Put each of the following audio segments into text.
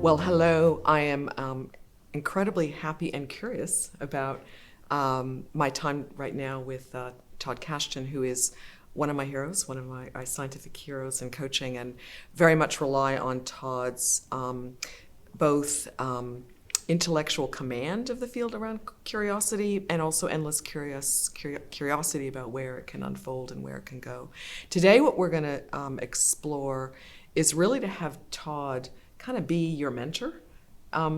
Well, hello. I am incredibly happy and curious about my time right now with Todd Kashdan, who is one of my heroes, one of my scientific heroes in coaching, and very much rely on Todd's both intellectual command of the field around curiosity and also endless curiosity about where it can unfold and where it can go. Today, what we're going to explore is really to have Todd kind of be your mentor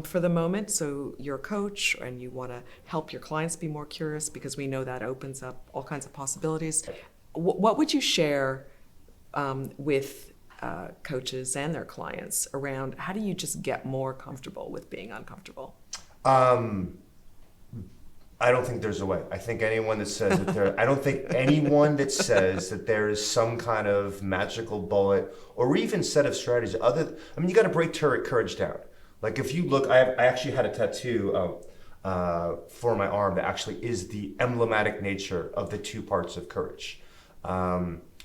for the moment. So you're a coach and you want to help your clients be more curious because we know that opens up all kinds of possibilities. What would you share with coaches and their clients around how do you just get more comfortable with being uncomfortable? I don't think there's a way. I think anyone that says that I don't think anyone that says that there is some kind of magical bullet or even set of strategies you got to break courage down. Like if you look, I actually had a tattoo for my arm that actually is the emblematic nature of the two parts of courage,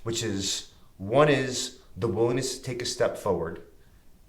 which is one is the willingness to take a step forward,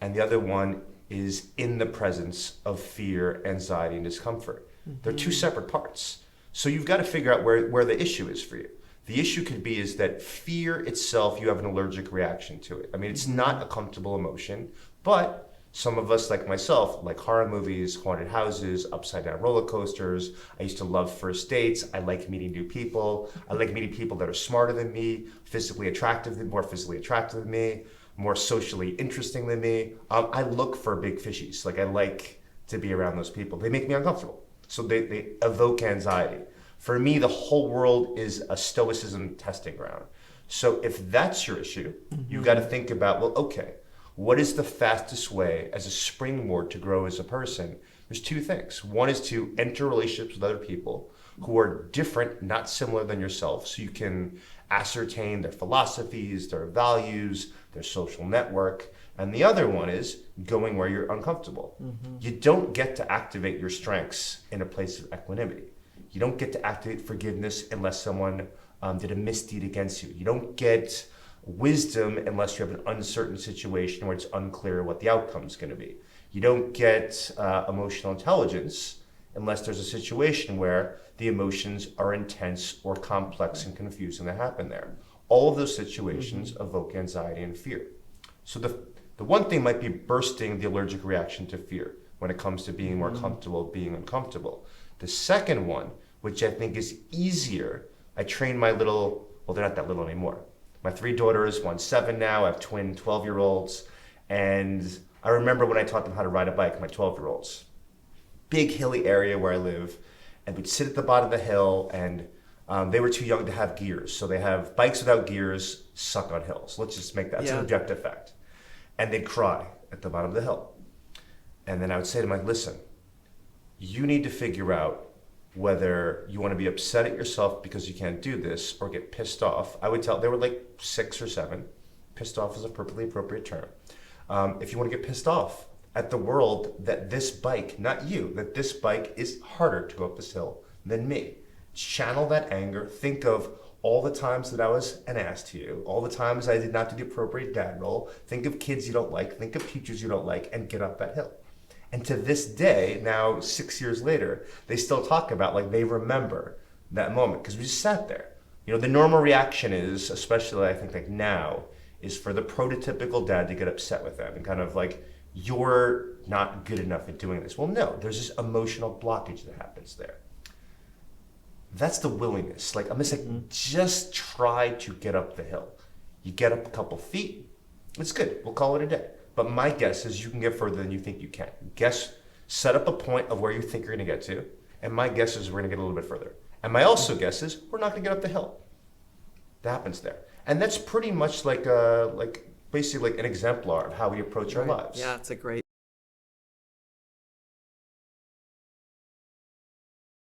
and the other one is in the presence of fear, anxiety, and discomfort. They're two separate parts. So you've got to figure out where the issue is for you. The issue could be is that fear itself, you have an allergic reaction to it. I mean, it's not a comfortable emotion, but some of us, like myself, like horror movies, haunted houses, upside down roller coasters. I used to love first dates. I like meeting new people. I like meeting people that are smarter than me, more physically attractive than me, more socially interesting than me. I look for big fishies. Like I like to be around those people. They make me uncomfortable. So they evoke anxiety. For me, the whole world is a stoicism testing ground. So if that's your issue, you've got to think about, well, okay, what is the fastest way as a springboard to grow as a person? There's two things. One is to enter relationships with other people who are different, not similar than yourself, so you can ascertain their philosophies, their values, their social network. And the other one is going where you're uncomfortable. You don't get to activate your strengths in a place of equanimity. You don't get to activate forgiveness unless someone did a misdeed against you. You don't get wisdom unless you have an uncertain situation where it's unclear what the outcome is going to be. You don't get emotional intelligence unless there's a situation where the emotions are intense or complex and confusing that happen there. All of those situations evoke anxiety and fear. So the one thing might be bursting the allergic reaction to fear when it comes to being more comfortable, being uncomfortable. The second one, which I think is easier, I train my little, well, they're not that little anymore. My three daughters, one's 7 now, I have twin 12-year-olds, and I remember when I taught them how to ride a bike, my 12-year-olds. Big hilly area where I live, and we'd sit at the bottom of the hill, and they were too young to have gears, so they have bikes without gears, suck on hills. Let's just make that an objective fact. And they'd cry at the bottom of the hill. And then I would say to them, like, listen, you need to figure out whether you want to be upset at yourself because you can't do this or get pissed off. I would tell, they were like 6 or 7. Pissed off is a perfectly appropriate term. If you want to get pissed off at the world that this bike, not you, that this bike is harder to go up this hill than me. Channel that anger. Think of all the times that I was an ass to you, all the times I did not do the appropriate dad role. Think of kids you don't like, think of teachers you don't like, and get up that hill. And to this day, now 6 years later, they still talk about, like, they remember that moment because we just sat there. You know, the normal reaction is, especially I think like now, is for the prototypical dad to get upset with them and kind of like, you're not good enough at doing this. Well, no, there's this emotional blockage that happens there. That's the willingness. Like, I'm just like, just try to get up the hill. You get up a couple feet, it's good. We'll call it a day. But my guess is you can get further than you think you can. Set up a point of where you think you're going to get to, and my guess is we're going to get a little bit further. And my also guess is we're not going to get up the hill. That happens there. And that's pretty much like basically like an exemplar of how we approach our lives. Yeah, it's a great